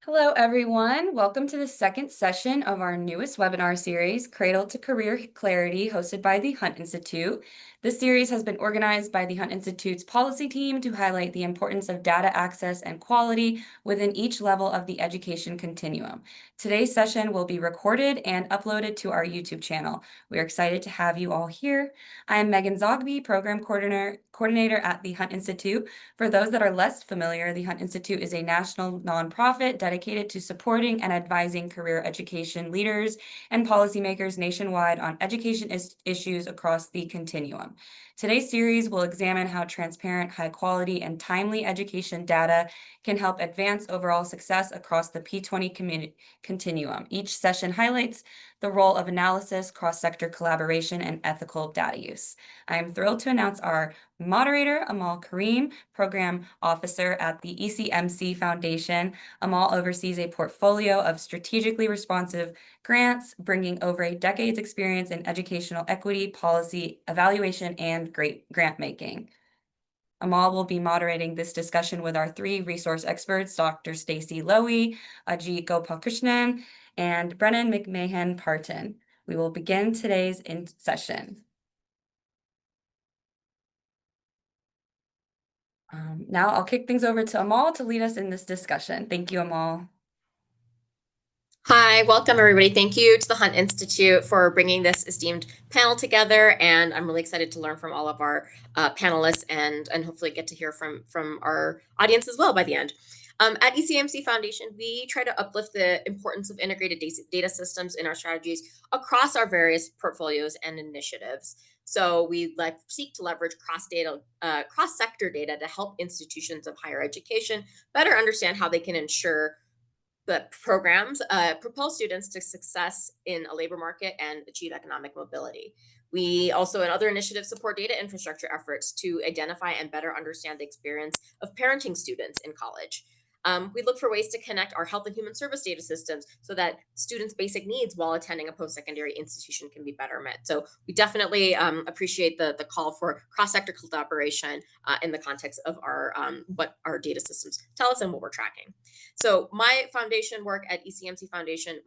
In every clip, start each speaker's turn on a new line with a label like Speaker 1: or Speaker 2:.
Speaker 1: Hello, everyone. Welcome to the second session of our newest webinar series, Cradle to Career Clarity, hosted by the Hunt Institute. This series has been organized by the Hunt Institute's policy team to highlight the importance of data access and quality within each level of the education continuum. Today's session will be recorded and uploaded to our YouTube channel. We are excited to have you all here. I am Megan Zogby, Program Coordinator at the Hunt Institute. For those that are less familiar, the Hunt Institute is a national nonprofit dedicated to supporting and advising career education leaders and policymakers nationwide on education issues across the continuum. Today's series will examine how transparent, high quality, and timely education data can help advance overall success across the P20 continuum. Each session highlights the role of analysis, cross-sector collaboration, and ethical data use. I am thrilled to announce our moderator, Amal Kareem, Program Officer at the ECMC Foundation. Amal oversees a portfolio of strategically responsive grants, bringing over a decade's experience in educational equity, policy, evaluation, and grant making. Amal will be moderating this discussion with our three resource experts, Dr. Stacy Lowy, Ajit Gopalkrishnan, and Brennan McMahon Parton. We will begin today's session. Now I'll kick things over to Amal to lead us in this discussion. Thank you, Amal.
Speaker 2: Hi, welcome everybody. Thank you to the Hunt Institute for bringing this esteemed panel together, and I'm really excited to learn from all of our panelists and hopefully get to hear from our audience as well by the end. At ECMC Foundation, we try to uplift the importance of integrated data systems in our strategies across our various portfolios and initiatives. So we seek to leverage cross-sector data to help institutions of higher education better understand how they can ensure that programs propel students to success in a labor market and achieve economic mobility. We also, in other initiatives, support data infrastructure efforts to identify and better understand the experience of parenting students in college. We look for ways to connect our health and human service data systems so that students' basic needs while attending a post-secondary institution can be better met. So we definitely appreciate the call for cross-sector collaboration in the context of our what our data systems tell us and what we're tracking. So my foundation work at ECMC Foundation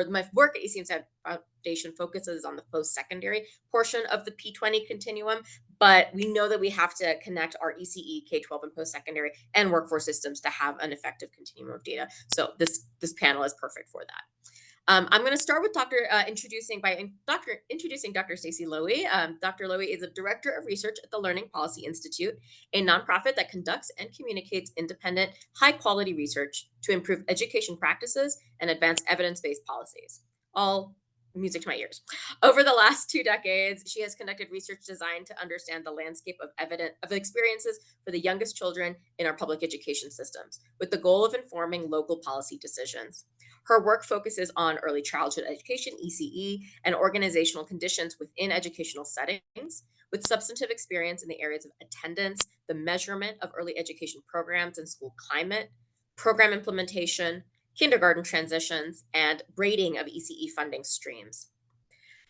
Speaker 2: my work at ECMC Foundation focuses on the post-secondary portion of the P20 continuum, but we know that we have to connect our ECE, K-12, and post-secondary and workforce systems to have an effective continuum of data. So this panel is perfect for that. I'm going to start with introducing Dr. Stacy Lowy. Dr. Lowy is a director of research at the Learning Policy Institute, a nonprofit that conducts and communicates independent, high-quality research to improve education practices and advance evidence-based policies. All music to my ears. Over the last 2 decades, she has conducted research designed to understand the landscape of experiences for the youngest children in our public education systems, with the goal of informing local policy decisions. Her work focuses on early childhood education, ECE, and organizational conditions within educational settings, with substantive experience in the areas of attendance, the measurement of early education programs and school climate, program implementation, kindergarten transitions, and rating of ECE funding streams.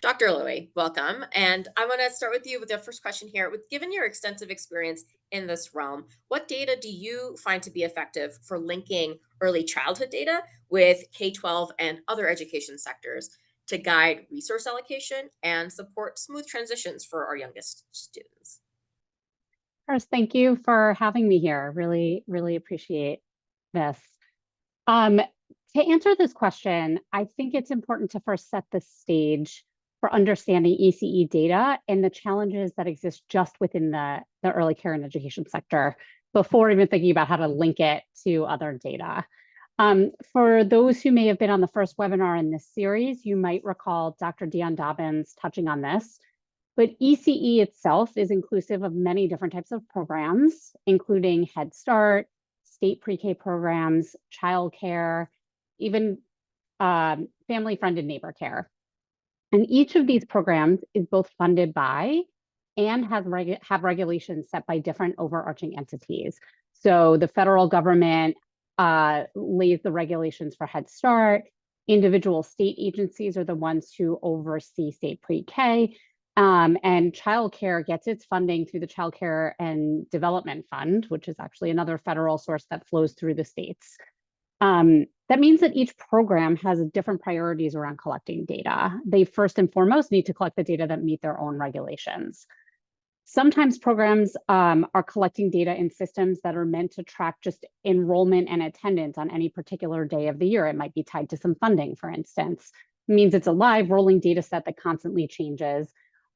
Speaker 2: Dr. Lowy, welcome. And I want to start with you with the first question here. Given your extensive experience in this realm, what data do you find to be effective for linking early childhood data with K-12 and other education sectors to guide resource allocation and support smooth transitions for our youngest students?
Speaker 3: First, thank you for having me here. Really, really appreciate this. To answer this question, I think it's important to first set the stage for understanding ECE data and the challenges that exist just within the early care and education sector before even thinking about how to link it to other data. For those who may have been on the first webinar in this series, you might recall Dr. Dion Dobbins touching on this. But ECE itself is inclusive of many different types of programs, including Head Start, state pre-K programs, childcare, even family-friended neighbor care. And each of these programs is both funded by and have regulations set by different overarching entities. So the federal government lays the regulations for Head Start. Individual state agencies are the ones who oversee state pre-K. And childcare gets its funding through the Child Care and Development Fund, which is actually another federal source that flows through the states. That means that each program has different priorities around collecting data. They first and foremost need to collect the data that meet their own regulations. Sometimes programs are collecting data in systems that are meant to track just enrollment and attendance on any particular day of the year. It might be tied to some funding, for instance. It means it's a live rolling data set that constantly changes.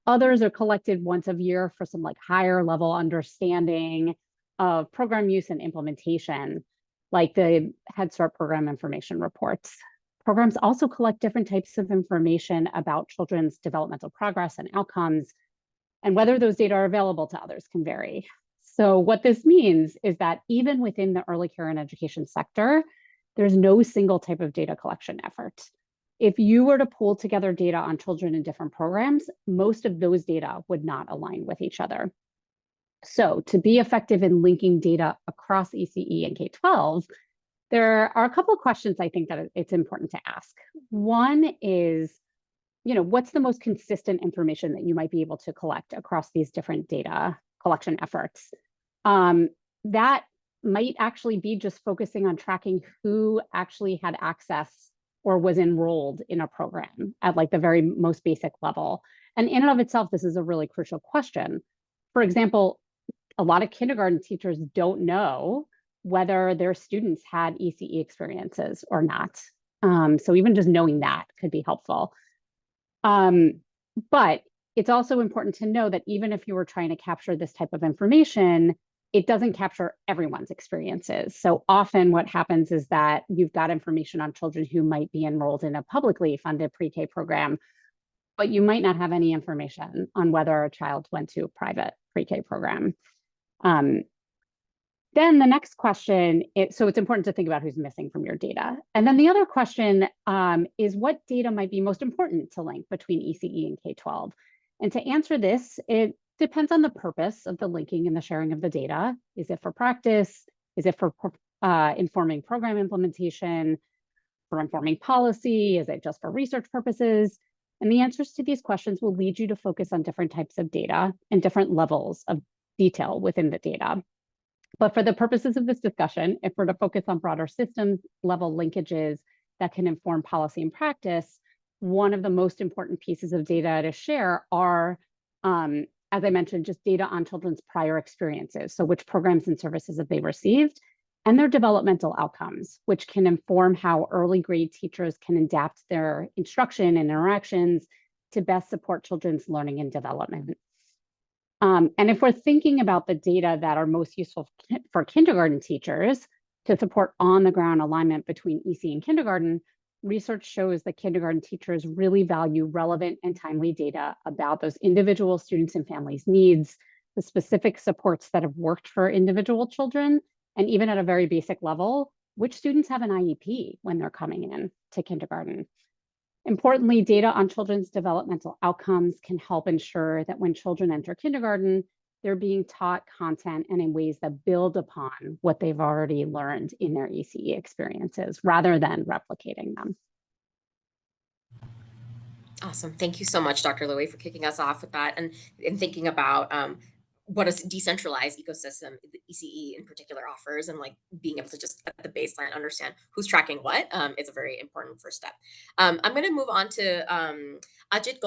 Speaker 3: Others are collected once a year for some like higher level understanding of program use and implementation, like the Head Start program information reports. Programs also collect different types of information about children's developmental progress and outcomes, and whether those data are available to others can vary. So what this means is that even within the early care and education sector, there's no single type of data collection effort. If you were to pull together data on children in different programs, most of those data would not align with each other. So to be effective in linking data across ECE and K-12, there are a couple of questions I think that it's important to ask. One is, what's the most consistent information that you might be able to collect across these different data collection efforts? That might actually be just focusing on tracking who actually had access or was enrolled in a program at like the very most basic level. And in and of itself, this is a really crucial question. For example, a lot of kindergarten teachers don't know whether their students had ECE experiences or not. So even just knowing that could be helpful. But it's also important to know that even if you were trying to capture this type of information, it doesn't capture everyone's experiences. So often what happens is that you've got information on children who might be enrolled in a publicly funded pre-K program, but you might not have any information on whether a child went to a private pre-K program. Then the next question, so it's important to think about who's missing from your data. And then the other question is what data might be most important to link between ECE and K-12? And to answer this, it depends on the purpose of the linking and the sharing of the data. Is it for practice? Is it for informing program implementation? For informing policy? Is it just for research purposes? And the answers to these questions will lead you to focus on different types of data and different levels of detail within the data. But for the purposes of this discussion, if we're to focus on broader systems level linkages that can inform policy and practice, one of the most important pieces of data to share are, as I mentioned, just data on children's prior experiences. So which programs and services have they received, and their developmental outcomes, which can inform how early grade teachers can adapt their instruction and interactions to best support children's learning and development. And if we're thinking about the data that are most useful for kindergarten teachers to support on-the-ground alignment between EC and kindergarten, research shows that kindergarten teachers really value relevant and timely data about those individual students and families' needs, the specific supports that have worked for individual children, and even at a very basic level, which students have an IEP when they're coming in to kindergarten. Importantly, data on children's developmental outcomes can help ensure that when children enter kindergarten, they're being taught content and in ways that build upon what they've already learned in their ECE experiences rather than replicating them.
Speaker 2: Awesome. Thank you so much, Dr. Louie, for kicking us off with that and thinking about what a decentralized ecosystem the ECE in particular offers, and like being able to just at the baseline understand who's tracking what is a very important first step. I'm going to move on to Ajit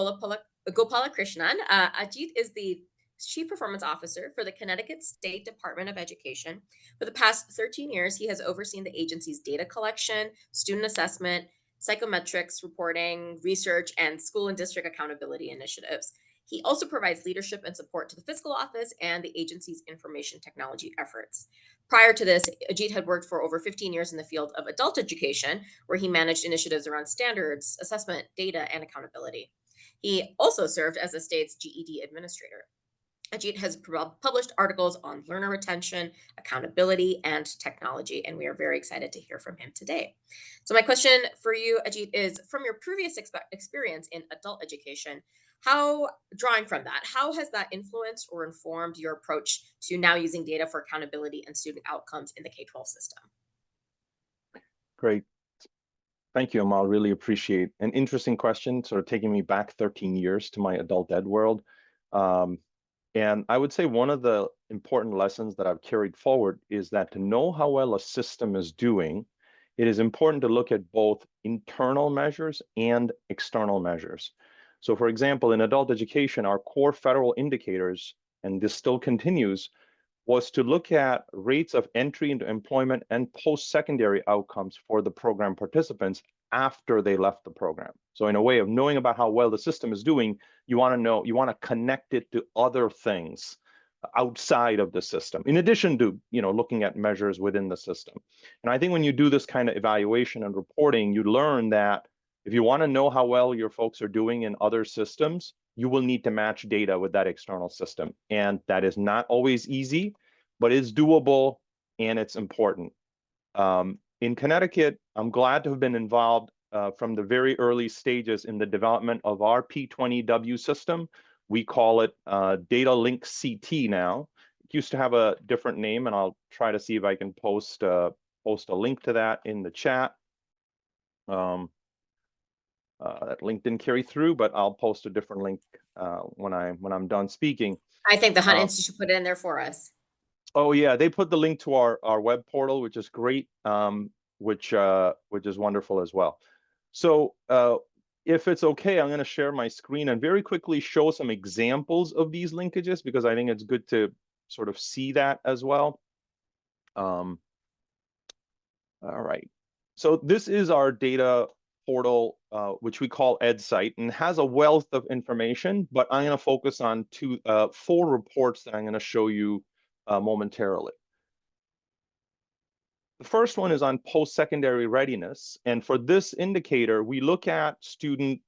Speaker 2: Gopalakrishnan. Ajit is the Chief Performance Officer for the Connecticut State Department of Education. For the past 13 years, he has overseen the agency's data collection, student assessment, psychometrics reporting, research, and school and district accountability initiatives. He also provides leadership and support to the fiscal office and the agency's information technology efforts. Prior to this, Ajit had worked for over 15 years in the field of adult education, where he managed initiatives around standards, assessment, data, and accountability. He also served as the state's GED administrator. Ajit has published articles on learner retention, accountability, and technology, and we are very excited to hear from him today. So my question for you, Ajit, is from your previous experience in adult education, drawing from that, how has that influenced or informed your approach to now using data for accountability and student outcomes in the K-12 system?
Speaker 4: Great. Thank you, Amal. Really appreciate an interesting question, sort of taking me back 13 years to my adult ed world. And I would say one of the important lessons that I've carried forward is that to know how well a system is doing it is important to look at both internal measures and external measures. So for example, in adult education, our core federal indicators, and this still continues, was to look at rates of entry into employment and post-secondary outcomes for the program participants after they left the program. So in a way of knowing about how well the system is doing, you want to know, you want to connect it to other things outside of the system, in addition to, looking at measures within the system. And I think when you do this kind of evaluation and reporting, you learn that if you want to know how well your folks are doing in other systems, you will need to match data with that external system. And that is not always easy, but it's doable and it's important. In Connecticut, I'm glad to have been involved from the very early stages in the development of our P20W system. We call it Data Link CT now. It used to have a different name, and I'll try to see if I can post a link to that in the chat. That link didn't carry through, but I'll post a different link when I'm done speaking.
Speaker 2: I think the Hunt Institute put it in there for us.
Speaker 4: Oh yeah, they put the link to our web portal, which is great, which is wonderful as well. So if it's okay, I'm going to share my screen and very quickly show some examples of these linkages, because I think it's good to sort of see that as well. All right. So this is our data portal, which we call EdSite, and has a wealth of information, but I'm going to focus on 4 reports that I'm going to show you momentarily. The first one is on post-secondary readiness. And for this indicator, we look at student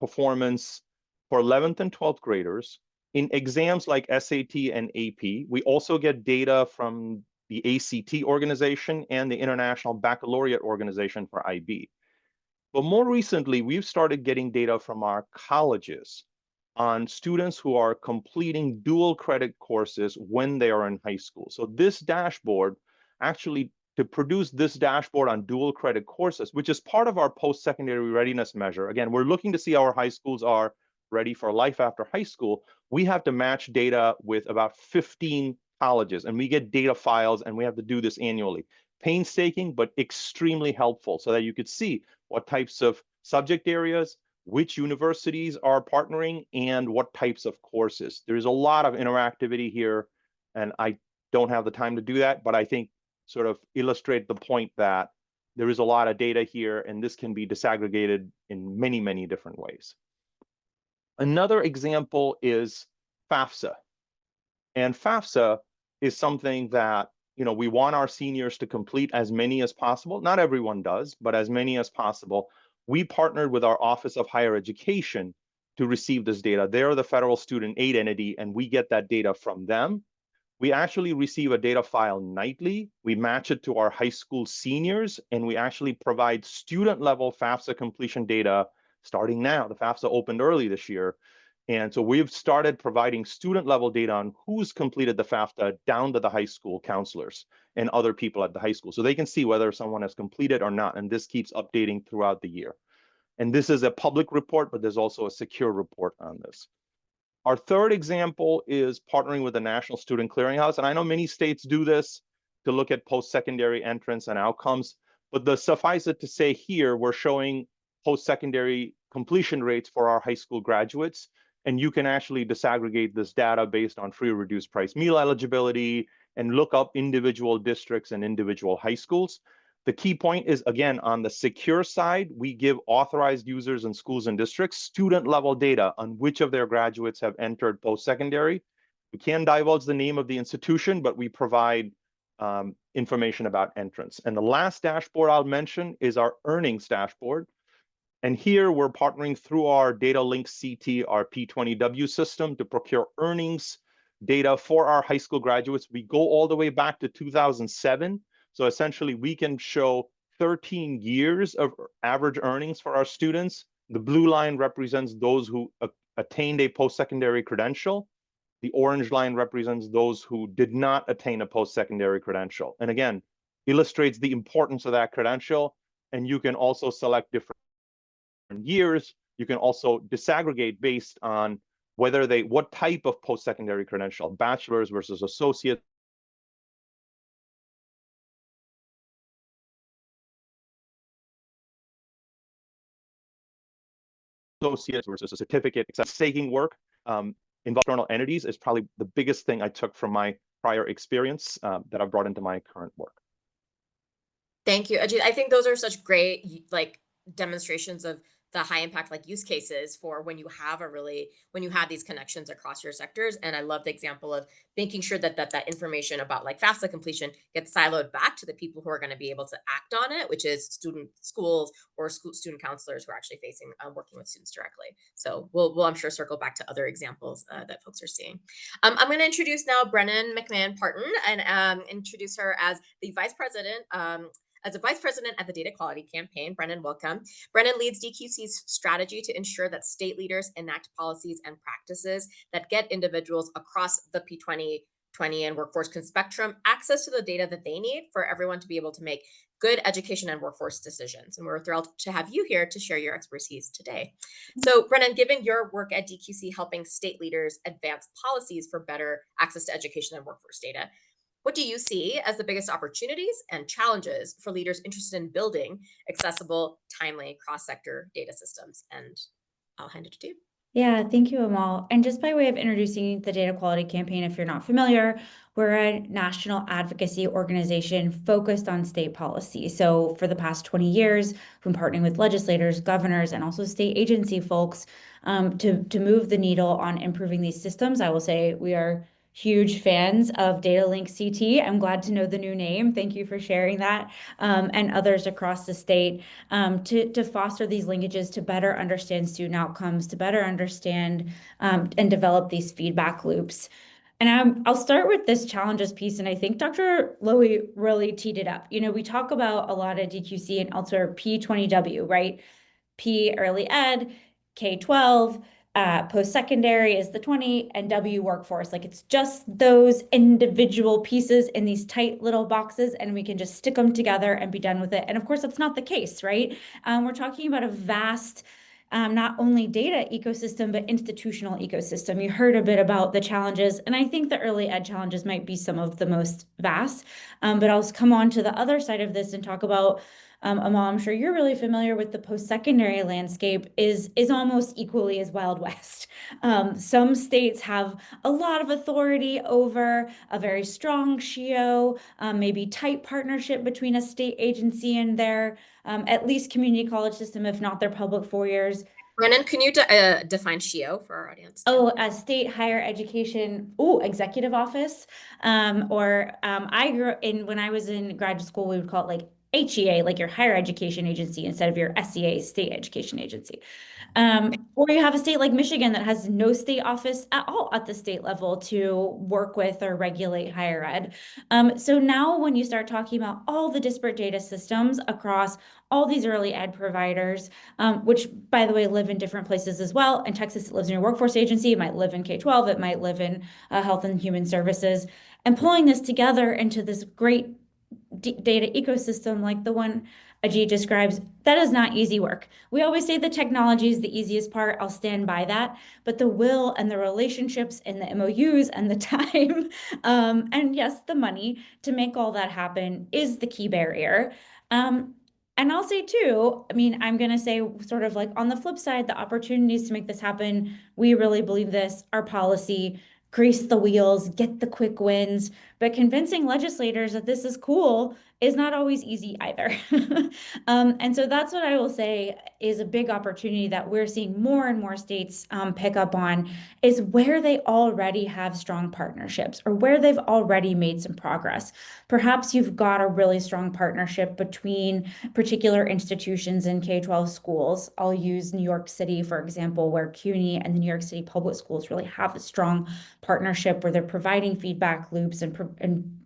Speaker 4: performance for 11th and 12th graders in exams like SAT and AP. We also get data from the ACT organization and the International Baccalaureate Organization for IB. But more recently, we've started getting data from our colleges on students who are completing dual credit courses when they are in high school. So this dashboard, actually, to produce this dashboard on dual credit courses, which is part of our post-secondary readiness measure. Again, we're looking to see how our high schools are ready for life after high school. We have to match data with about 15 colleges, and we get data files, and we have to do this annually. Painstaking, but extremely helpful, so that you could see what types of subject areas, which universities are partnering, and what types of courses. There's a lot of interactivity here, and I don't have the time to do that, but I think sort of illustrate the point that there is a lot of data here, and this can be disaggregated in many, many different ways. Another example is FAFSA. And FAFSA is something that, we want our seniors to complete as many as possible. Not everyone does, but as many as possible. We partnered with our Office of Higher Education to receive this data. They're the federal student aid entity, and we get that data from them. We actually receive a data file nightly. We match it to our high school seniors, and we actually provide student-level FAFSA completion data starting now. The FAFSA opened early this year. And so we've started providing student-level data on who's completed the FAFSA down to the high school counselors and other people at the high school, so they can see whether someone has completed or not. And this keeps updating throughout the year. And this is a public report, but there's also a secure report on this. Our third example is partnering with the National Student Clearinghouse. And I know many states do this to look at post-secondary entrance and outcomes, but suffice it to say here, we're showing post-secondary completion rates for our high school graduates. And you can actually disaggregate this data based on free or reduced price meal eligibility and look up individual districts and individual high schools. The key point is, again, on the secure side, we give authorized users in schools and districts student-level data on which of their graduates have entered post-secondary. We can't divulge the name of the institution, but we provide information about entrance. And the last dashboard I'll mention is our earnings dashboard. And here we're partnering through our Data Link CT, our P20W system, to procure earnings data for our high school graduates. We go all the way back to 2007. So essentially, we can show 13 years of average earnings for our students. The blue line represents those who attained a post-secondary credential. The orange line represents those who did not attain a post-secondary credential. And again, illustrates the importance of that credential. And you can also select different years. You can also disaggregate based on what type of post-secondary credential, bachelor's versus associate, associate versus a certificate, etc. Staking work involving external entities is probably the biggest thing I took from my prior experience that I've brought into my current work.
Speaker 2: Thank you, Ajit. I think those are such great like demonstrations of the high impact like use cases for when you have these connections across your sectors. And I love the example of making sure that information about like FAFSA completion gets siloed back to the people who are going to be able to act on it, which is schools or student counselors who are actually facing working with students directly. So we'll I'm sure circle back to other examples that folks are seeing. I'm going to introduce now Brennan McMahon Parton and introduce her as the vice president. As a vice president at the Data Quality Campaign. Brennan, welcome. Brennan leads DQC's strategy to ensure that state leaders enact policies and practices that get individuals across the P2020 and workforce spectrum access to the data that they need for everyone to be able to make good education and workforce decisions. And we're thrilled to have you here to share your expertise today. So Brennan, given your work at DQC helping state leaders advance policies for better access to education and workforce data, what do you see as the biggest opportunities and challenges for leaders interested in building accessible, timely, cross-sector data systems? And I'll hand it to you.
Speaker 5: Yeah, thank you, Amal. And just by way of introducing the Data Quality Campaign, if you're not familiar, we're a national advocacy organization focused on state policy. So for the past 20 years, we've been partnering with legislators, governors, and also state agency folks to move the needle on improving these systems. I will say we are huge fans of DataLink CT. I'm glad to know the new name. Thank you for sharing that, and others across the state, to foster these linkages, to better understand student outcomes, to better understand and develop these feedback loops. And I'll start with this challenges piece, and I think Dr. Lowy really teed it up. You know, we talk about a lot of DQC and elsewhere P20W, right? P early ed, K-12, post-secondary is the 20, and W workforce. Like it's just those individual pieces in these tight little boxes, and we can just stick them together and be done with it. And of course, that's not the case, right? We're talking about a vast not only data ecosystem, but institutional ecosystem. You heard a bit about the challenges, and I think the early ed challenges might be some of the most vast. But I'll come on to the other side of this and talk about Amal, I'm sure you're really familiar with the post-secondary landscape is almost equally as Wild West. Some states have a lot of authority over a very strong SHIO, maybe tight partnership between a state agency and their at least community college system, if not their public 4 years.
Speaker 2: Brennan, can you define SHIO for our audience?
Speaker 5: Oh, a state higher education, executive office. I grew in, when I was in graduate school, we would call it like HEA, like your higher education agency, instead of your SEA, state education agency. Or you have a state like Michigan that has no state office at all at the state level to work with or regulate higher ed. So now when you start talking about all the disparate data systems across all these early ed providers, which by the way, live in different places as well. In Texas, it lives in your workforce agency. It might live in K-12. It might live in health and human services. And pulling this together into this great data ecosystem like the one Ajit describes, that is not easy work. We always say the technology is the easiest part. I'll stand by that. But the will and the relationships and the MOUs and the time, and yes, the money to make all that happen is the key barrier. And I'll say too, I mean, I'm going to say sort of like on the flip side, the opportunities to make this happen, we really believe this, our policy, grease the wheels, get the quick wins, but convincing legislators that this is cool is not always easy either. And so that's what I will say is a big opportunity that we're seeing more and more states pick up on, is where they already have strong partnerships or where they've already made some progress. Perhaps you've got a really strong partnership between particular institutions in K-12 schools. I'll use New York City, for example, where CUNY and the New York City public schools really have a strong partnership where they're providing feedback loops and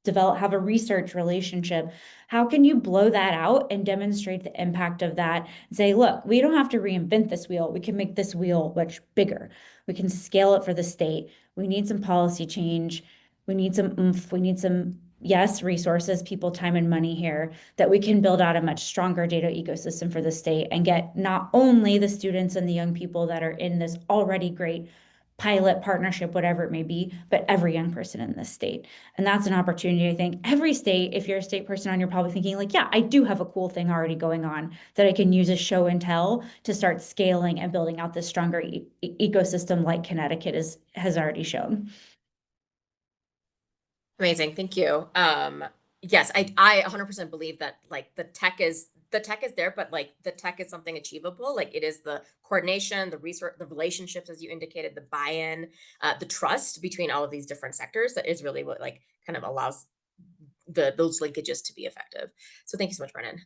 Speaker 5: have a research relationship. How can you blow that out and demonstrate the impact of that and say, look, we don't have to reinvent this wheel. We can make this wheel much bigger. We can scale it for the state. We need some policy change. We need some oomph. We need some, yes, resources, people, time, and money here, that we can build out a much stronger data ecosystem for the state and get not only the students and the young people that are in this already great pilot, partnership, whatever it may be, but every young person in this state. And that's an opportunity. I think every state, if you're a state person on, you're probably thinking like, yeah, I do have a cool thing already going on that I can use as show and tell to start scaling and building out this stronger ecosystem like Connecticut has already shown.
Speaker 2: Amazing, thank you. Yes, I 100% believe that like the tech is there, but like the tech is something achievable. Like it is the coordination, the research, the relationships, as you indicated, the buy-in, the trust between all of these different sectors that is really what like kind of allows those linkages to be effective. So thank you so much, Brennan.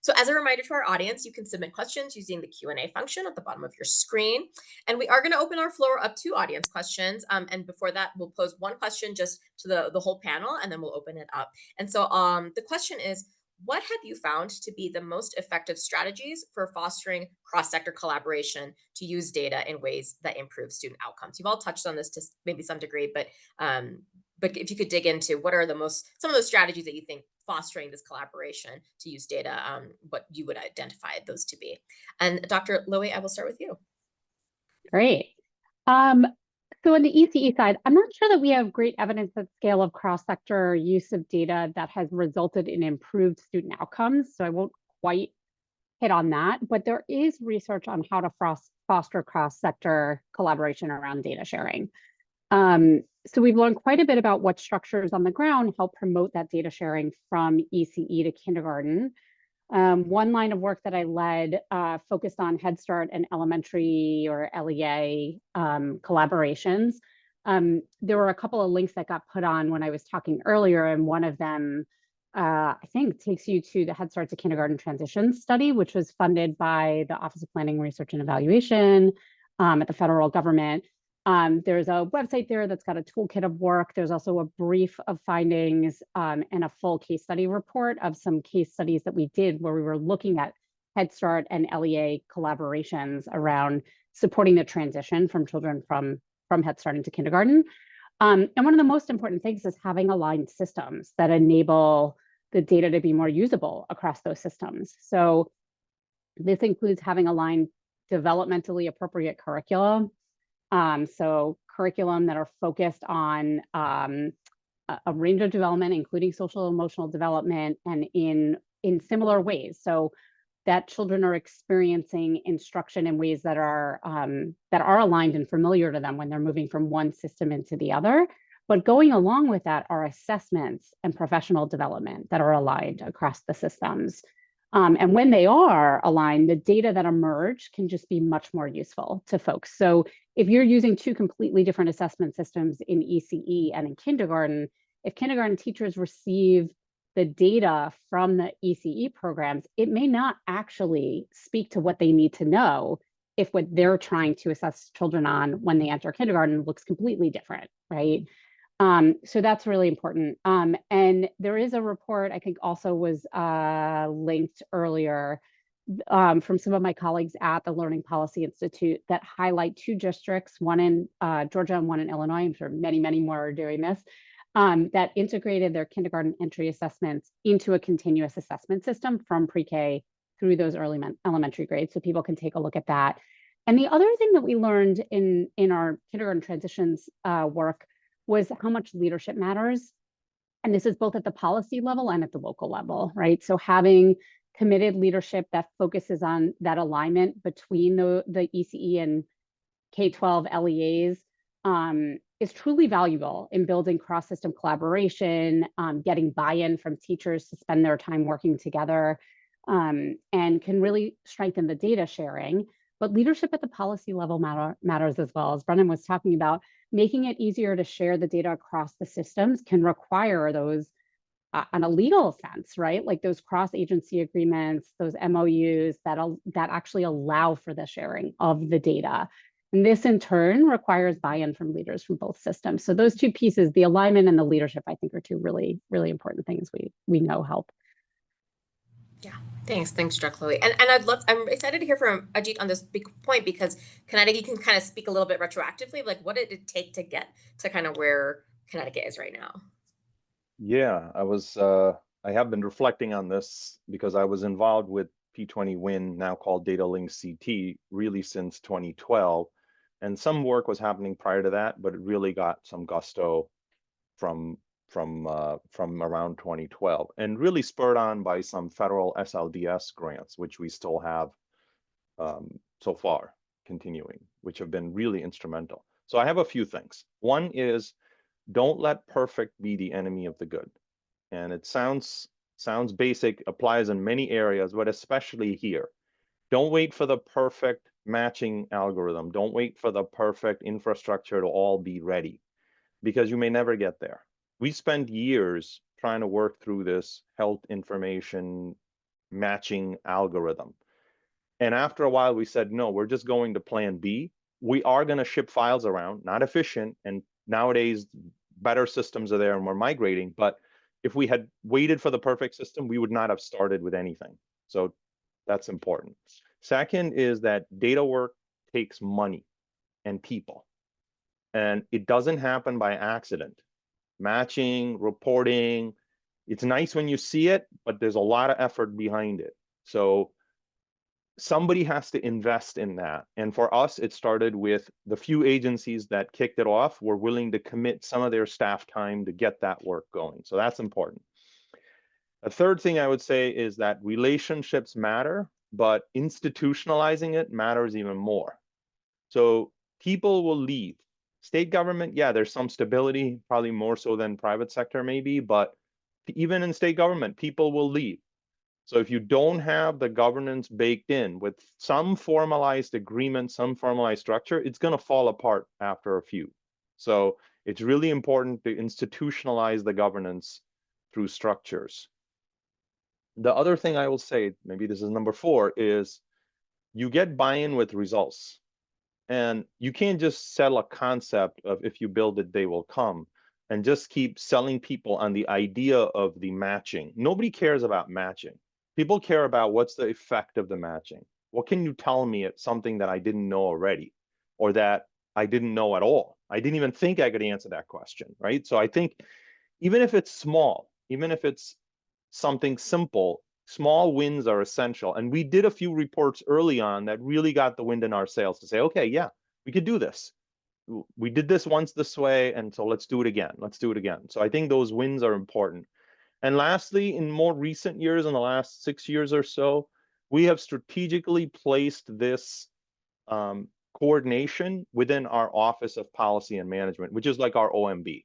Speaker 2: So as a reminder to our audience, you can submit questions using the Q&A function at the bottom of your screen. And we are going to open our floor up to audience questions. And before that, we'll pose one question just to the whole panel, and then we'll open it up. And so the question is, what have you found to be the most effective strategies for fostering cross-sector collaboration to use data in ways that improve student outcomes? You've all touched on this to maybe some degree, but if you could dig into what are some of those strategies that you think fostering this collaboration to use data, what you would identify those to be. And Dr. Lowy, I will start with you.
Speaker 3: Great. So on the ECE side, I'm not sure that we have great evidence at scale of cross-sector use of data that has resulted in improved student outcomes. So I won't quite hit on that, but there is research on how to foster cross-sector collaboration around data sharing. So we've learned quite a bit about what structures on the ground help promote that data sharing from ECE to kindergarten. One line of work that I led focused on Head Start and elementary or LEA collaborations. There were a couple of links that got put on when I was talking earlier, and one of them, I think, takes you to the Head Start to Kindergarten Transition Study, which was funded by the Office of Planning, Research, and Evaluation at the federal government. There's a website there that's got a toolkit of work. There's also a brief of findings and a full case study report of some case studies that we did where we were looking at Head Start and LEA collaborations around supporting the transition from children from Head Start into kindergarten. And one of the most important things is having aligned systems that enable the data to be more usable across those systems. So this includes having aligned developmentally appropriate curricula. So curriculum that are focused on a range of development, including social and emotional development, and in similar ways. So that children are experiencing instruction in ways that are aligned and familiar to them when they're moving from one system into the other. But going along with that are assessments and professional development that are aligned across the systems. And when they are aligned, the data that emerge can just be much more useful to folks. So if you're using two completely different assessment systems in ECE and in kindergarten, if kindergarten teachers receive the data from the ECE programs, it may not actually speak to what they need to know if what they're trying to assess children on when they enter kindergarten looks completely different, right? So that's really important. And there is a report, I think also was linked earlier from some of my colleagues at the Learning Policy Institute that highlight two districts, one in Georgia and one in Illinois. I'm sure many, many more are doing this, that integrated their kindergarten entry assessments into a continuous assessment system from pre-K through those early elementary grades. So people can take a look at that. And the other thing that we learned in our kindergarten transitions work was how much leadership matters. And this is both at the policy level and at the local level, right? So having committed leadership that focuses on that alignment between the ECE and K-12 LEAs is truly valuable in building cross-system collaboration, getting buy-in from teachers to spend their time working together, and can really strengthen the data sharing. But leadership at the policy level matters as well. As Brennan was talking about, making it easier to share the data across the systems can require those on a legal sense, right? Like those cross-agency agreements, those MOUs that actually allow for the sharing of the data. And this in turn requires buy-in from leaders from both systems. So those two pieces, the alignment and the leadership, I think are two really, really important things we know help.
Speaker 2: Yeah, thanks, Dr. Chloe. And I'm excited to hear from Ajit on this big point because Connecticut can kind of speak a little bit retroactively, like what did it take to get to kind of where Connecticut is right now?
Speaker 4: Yeah, I have been reflecting on this because I was involved with P20 WIN, now called Data Link CT, really since 2012. And some work was happening prior to that, but it really got some gusto from around 2012, and really spurred on by some federal SLDS grants, which we still have so far continuing, which have been really instrumental. So I have a few things. One is, don't let perfect be the enemy of the good. And it sounds basic, applies in many areas, but especially here. Don't wait for the perfect matching algorithm. Don't wait for the perfect infrastructure to all be ready, because you may never get there. We spent years trying to work through this health information matching algorithm. And after a while, we said, no, we're just going to plan B. We are going to ship files around, not efficient. And nowadays, better systems are there and we're migrating. But if we had waited for the perfect system, we would not have started with anything. So that's important. Second is that data work takes money and people. And it doesn't happen by accident. Matching, reporting, it's nice when you see it, but there's a lot of effort behind it. So somebody has to invest in that. And for us, it started with the few agencies that kicked it off were willing to commit some of their staff time to get that work going. So that's important. A third thing I would say is that relationships matter, but institutionalizing it matters even more. So people will leave. State government, yeah, there's some stability, probably more so than private sector maybe, but even in state government, people will leave. So if you don't have the governance baked in with some formalized agreement, some formalized structure, it's going to fall apart after a few. So it's really important to institutionalize the governance through structures. The other thing I will say, maybe this is number 4, is you get buy-in with results. And you can't just sell a concept of if you build it, they will come, and just keep selling people on the idea of the matching. Nobody cares about matching. People care about what's the effect of the matching. What can you tell me it's something that I didn't know already, or that I didn't know at all? I didn't even think I could answer that question, right? So I think even if it's small, even if it's something simple, small wins are essential. And we did a few reports early on that really got the wind in our sails to say, okay, yeah, we could do this. We did this once this way, and so let's do it again. Let's do it again. So I think those wins are important. And lastly, in more recent years, in the last 6 years or so, we have strategically placed this coordination within our Office of Policy and Management, which is like our OMB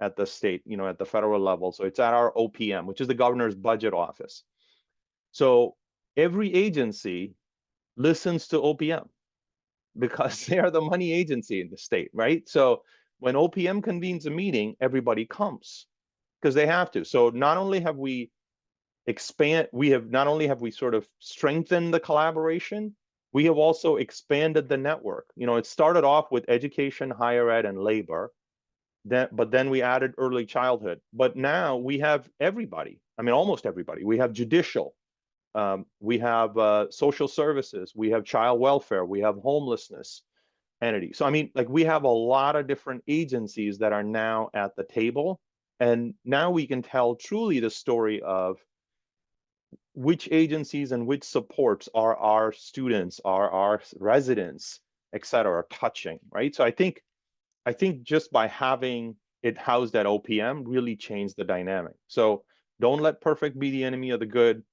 Speaker 4: at the state, at the federal level. So it's at our OPM, which is the governor's budget office. So every agency listens to OPM because they are the money agency in the state, right? So when OPM convenes a meeting, everybody comes because they have to. So not only have we sort of strengthened the collaboration, we have also expanded the network. It started off with education, higher ed, and labor. But then we added early childhood. But now we have everybody. I mean, almost everybody. We have judicial. We have social services. We have child welfare. We have homelessness entity. So, I mean, like, we have a lot of different agencies that are now at the table. And now we can tell truly the story of which agencies and which supports are our students, are our residents, et cetera, touching, right? So I think just by having it housed at OPM really changed the dynamic. So don't let perfect be the enemy of the good.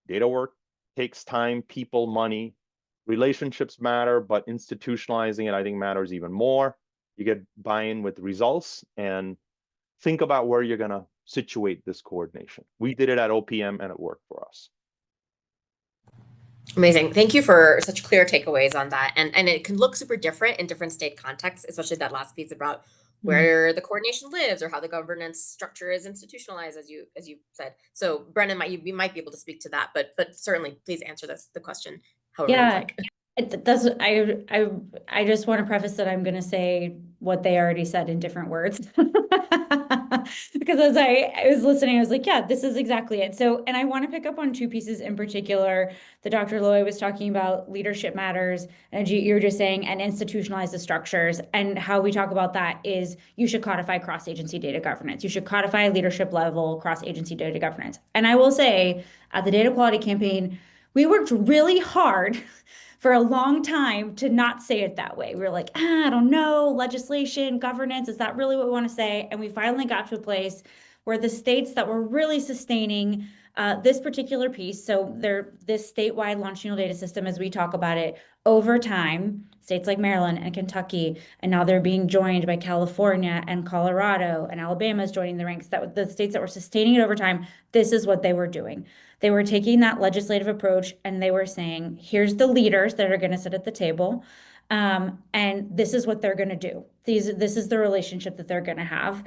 Speaker 4: Data work takes time, people, money. Relationships matter, but institutionalizing it, I think, matters even more. You get buy-in with results, and think about where you're going to situate this coordination. We did it at OPM, and it worked for us.
Speaker 2: Amazing. Thank you for such clear takeaways on that. And it can look super different in different state contexts, especially that last piece about where the coordination lives or how the governance structure is institutionalized, as you said. So Brennan, you might be able to speak to that, but certainly please answer the question however you'd like.
Speaker 5: That's I just want to preface that I'm going to say what they already said in different words. Because as I was listening, I was like, yeah, this is exactly it. So, and I want to pick up on 2 pieces in particular that Dr. Loy was talking about: leadership matters, and you were just saying, and institutionalize the structures. And how we talk about that is you should codify cross-agency data governance. You should codify leadership level cross-agency data governance. And I will say, at the Data Quality Campaign, we worked really hard for a long time to not say it that way. We were like, I don't know, legislation, governance, is that really what we want to say? And we finally got to a place where the states that were really sustaining this particular piece, so this statewide longitudinal data system, as we talk about it, over time, states like Maryland and Kentucky, and now they're being joined by California and Colorado, and Alabama is joining the ranks, that the states that were sustaining it over time, this is what they were doing. They were taking that legislative approach and they were saying, here's the leaders that are going to sit at the table. And this is what they're going to do. This is the relationship that they're going to have.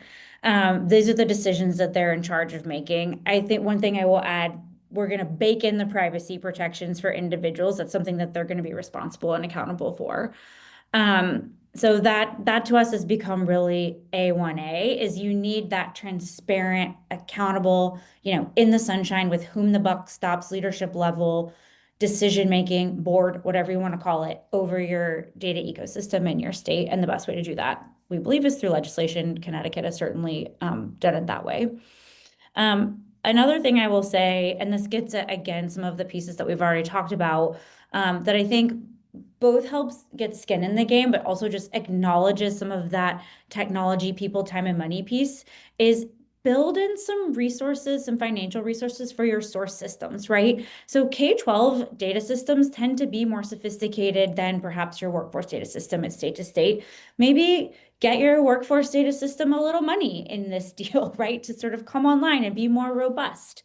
Speaker 5: These are the decisions that they're in charge of making. I think one thing I will add, we're going to bake in the privacy protections for individuals. That's something that they're going to be responsible and accountable for. So that to us has become really A1A, is you need that transparent, accountable, in the sunshine, with whom the buck stops, leadership level, decision-making board, whatever you want to call it, over your data ecosystem in your state. And the best way to do that, we believe, is through legislation. Connecticut has certainly done it that way. Another thing I will say, and this gets at, again, some of the pieces that we've already talked about, that I think both helps get skin in the game, but also just acknowledges some of that technology, people, time, and money piece, is build in some resources, some financial resources for your source systems, right? So K-12 data systems tend to be more sophisticated than perhaps your workforce data system at state to state. Maybe get your workforce data system a little money in this deal, right? To sort of come online and be more robust.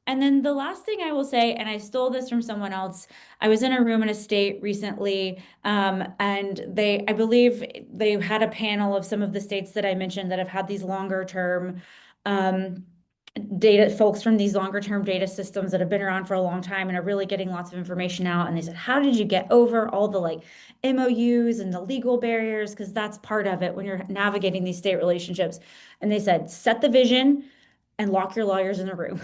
Speaker 5: And then the last thing I will say, and I stole this from someone else, I was in a room in a state recently, and I believe they had a panel of some of the states that I mentioned that have had these longer term data, folks from these longer term data systems that have been around for a long time and are really getting lots of information out. And they said, how did you get over all the MOUs and the legal barriers? Because that's part of it when you're navigating these state relationships. And they said, set the vision and lock your lawyers in the room.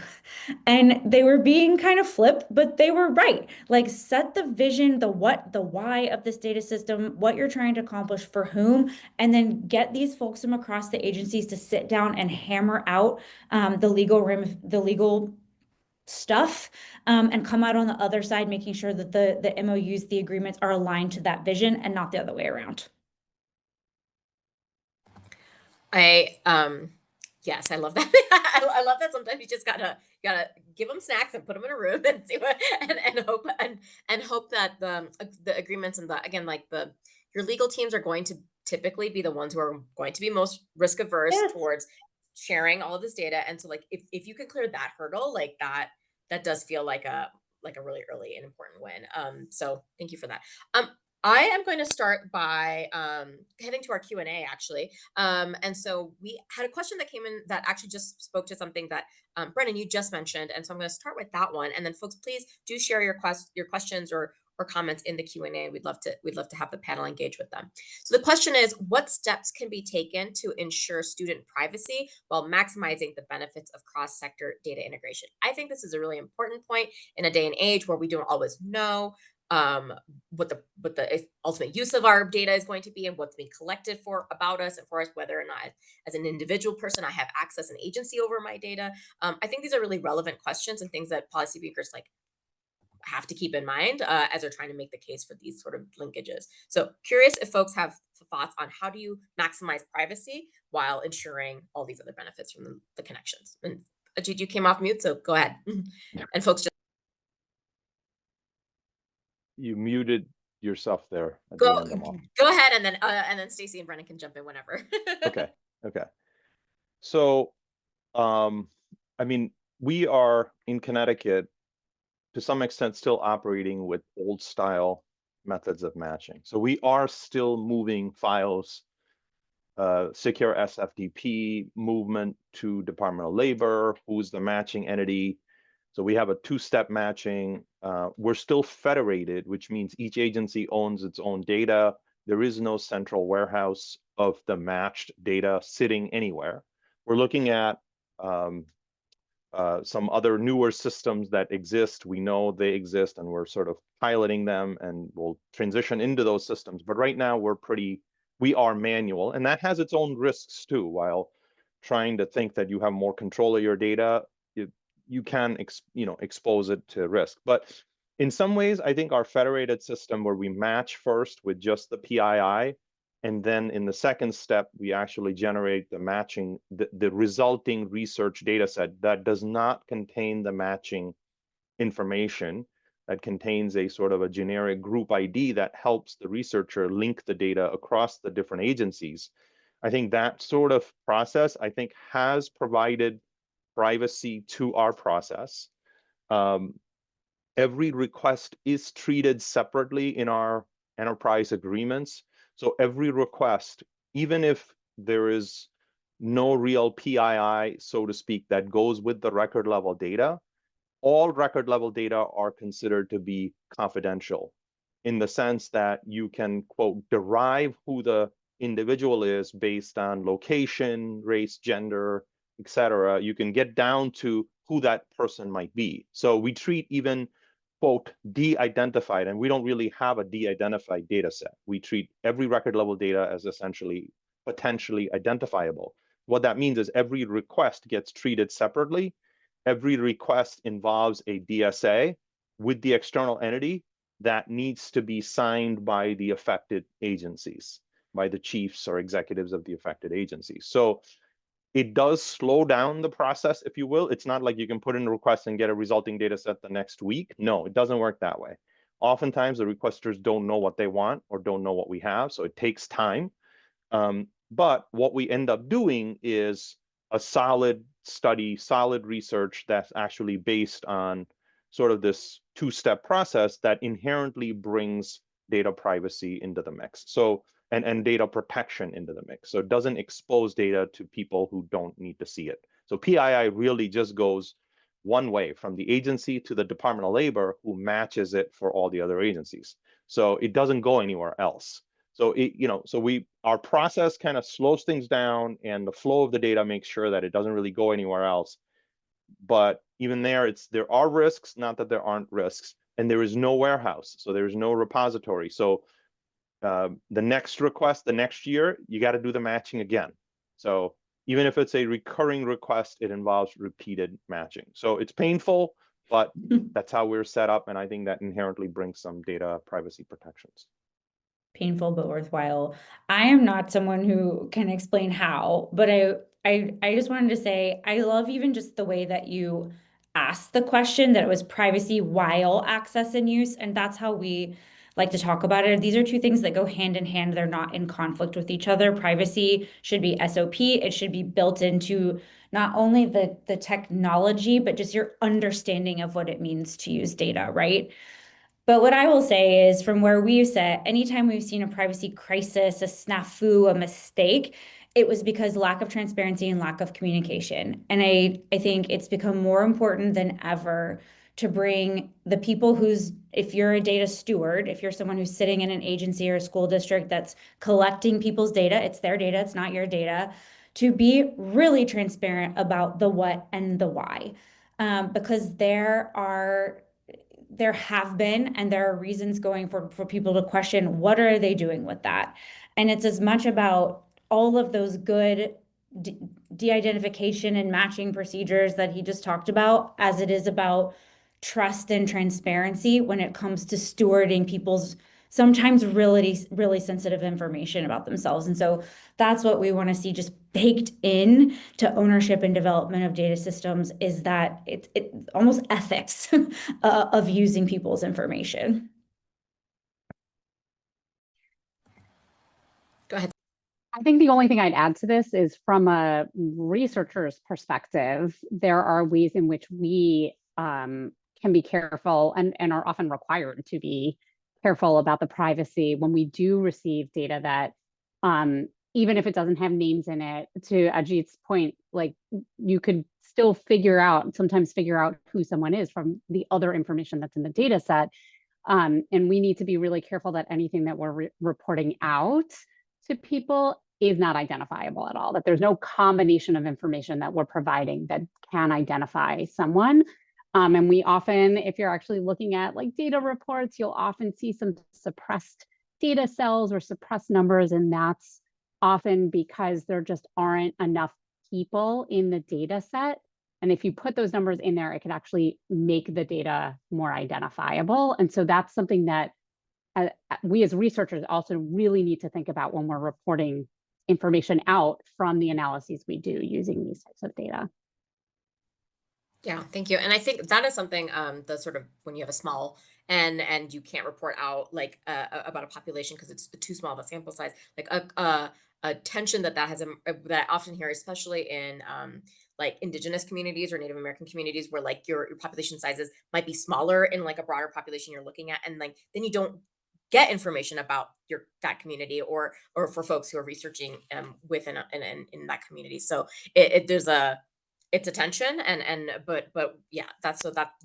Speaker 5: And they were being kind of flip, but they were right. Set the vision, the what, the why of this data system, what you're trying to accomplish for whom, and then get these folks from across the agencies to sit down and hammer out the legal stuff, and come out on the other side, making sure that the MOUs, the agreements, are aligned to that vision and not the other way around.
Speaker 2: Yes, I love that. I love that sometimes you just gotta give them snacks and put them in a room and see what and hope that the agreements and your legal teams are going to typically be the ones who are going to be most risk averse towards sharing all of this data. And so if you can clear that hurdle, that does feel like a really early and important win. So thank you for that. I am going to start by heading to our Q&A, actually. And so we had a question that came in that actually just spoke to something that Brennan, you just mentioned. And so I'm going to start with that one. And then folks, please do share your questions or comments in the Q&A. We'd love to have the panel engage with them. So the question is, what steps can be taken to ensure student privacy while maximizing the benefits of cross-sector data integration? I think this is a really important point in a day and age where we don't always know what the ultimate use of our data is going to be and what's being collected about us and for us, whether or not as an individual person I have access and agency over my data. I think these are really relevant questions and things that policymakers have to keep in mind as they're trying to make the case for these sort of linkages. So curious if folks have thoughts on how do you maximize privacy while ensuring all these other benefits from the connections. And Ajit, you came off mute, so go ahead. And folks just
Speaker 4: You muted yourself there at
Speaker 2: go
Speaker 4: the end.
Speaker 2: go ahead, and then Stacy and Brennan can jump in whenever.
Speaker 4: Okay. So, I mean, we are in Connecticut to some extent still operating with old style methods of matching. So we are still moving files, secure SFTP movement to Department of Labor, who's the matching entity. So we have a two-step matching. We're still federated, which means each agency owns its own data. There is no central warehouse of the matched data sitting anywhere. We're looking at some other newer systems that exist. We know they exist and we're sort of piloting them and we'll transition into those systems. But right now we are manual, and that has its own risks too. While trying to think that you have more control of your data, you can expose it to risk. But In some ways, I think our federated system where we match first with just the PII, and then in the second step, we actually generate the matching, the resulting research data set that does not contain the matching information, that contains a sort of a generic group ID that helps the researcher link the data across the different agencies. I think that sort of process, I think, has provided privacy to our process. Every request is treated separately in our enterprise agreements. So every request, even if there is no real PII, so to speak, that goes with the record level data, all record level data are considered to be confidential in the sense that you can, quote, derive who the individual is based on location, race, gender, etc. You can get down to who that person might be. So we treat even, quote, de-identified, and we don't really have a de-identified data set. We treat every record level data as essentially potentially identifiable. What that means is every request gets treated separately. Every request involves a DSA with the external entity that needs to be signed by the affected agencies, by the chiefs or executives of the affected agencies. So it does slow down the process, if you will. It's not like you can put in a request and get a resulting data set the next week. No, it doesn't work that way. Oftentimes, the requesters don't know what they want or don't know what we have, so it takes time. But what we end up doing is a solid study, solid research that's actually based on sort of this two-step process that inherently brings data privacy into the mix. So, and data protection into the mix. So it doesn't expose data to people who don't need to see it. So PII really just goes one way from the agency to the Department of Labor, who matches it for all the other agencies. So it doesn't go anywhere else. So it, so our process kind of slows things down, and the flow of the data makes sure that it doesn't really go anywhere else. But even there are risks, not that there aren't risks, and there is no warehouse, so there is no repository. So the next request, the next year, you got to do the matching again. So even if it's a recurring request, it involves repeated matching. So it's painful, but that's how we're set up, and I think that inherently brings some data privacy protections.
Speaker 5: Painful but worthwhile. I am not someone who can explain how, but I just wanted to say I love even just the way that you asked the question, that it was privacy while access and use, and that's how we like to talk about it. These are two things that go hand in hand. They're not in conflict with each other. Privacy should be SOP. It should be built into not only the technology, but just your understanding of what it means to use data, right? But what I will say is, from where we've sat, anytime we've seen a privacy crisis, a snafu, a mistake, it was because lack of transparency and lack of communication. And I think it's become more important than ever to bring the people if you're a data steward, if you're someone who's sitting in an agency or a school district that's collecting people's data, it's their data, it's not your data, to be really transparent about the what and the why. Because there have been, and there are reasons going for people to question, what are they doing with that? And it's as much about all of those good de-identification and matching procedures that he just talked about, as it is about trust and transparency when it comes to stewarding people's sometimes really, really sensitive information about themselves. And so that's what we want to see just baked in to ownership and development of data systems, is that it almost ethics of using people's information.
Speaker 2: Go ahead.
Speaker 3: I think the only thing I'd add to this is, from a researcher's perspective, there are ways in which we can be careful and are often required to be careful about the privacy when we do receive data that, even if it doesn't have names in it, to Ajit's point, like, you could still sometimes figure out who someone is from the other information that's in the data set. And we need to be really careful that anything that we're reporting out to people is not identifiable at all, that there's no combination of information that we're providing that can identify someone. And we often, if you're actually looking at like data reports, you'll often see some suppressed data cells or suppressed numbers, and that's often because there just aren't enough people in the data set And if you put those numbers in there, it could actually make the data more identifiable. And so that's something that we as researchers also really need to think about when we're reporting information out from the analyses we do using these types of data.
Speaker 2: Yeah, thank you. And I think that is something the sort of when you have a small and you can't report out like about a population because it's too small of a sample size, like a tension that has that I often hear, especially in like indigenous communities or Native American communities where like your population sizes might be smaller in like a broader population you're looking at, and like then you don't get information about that community or for folks who are researching within in that community. So there's a it's a tension but yeah,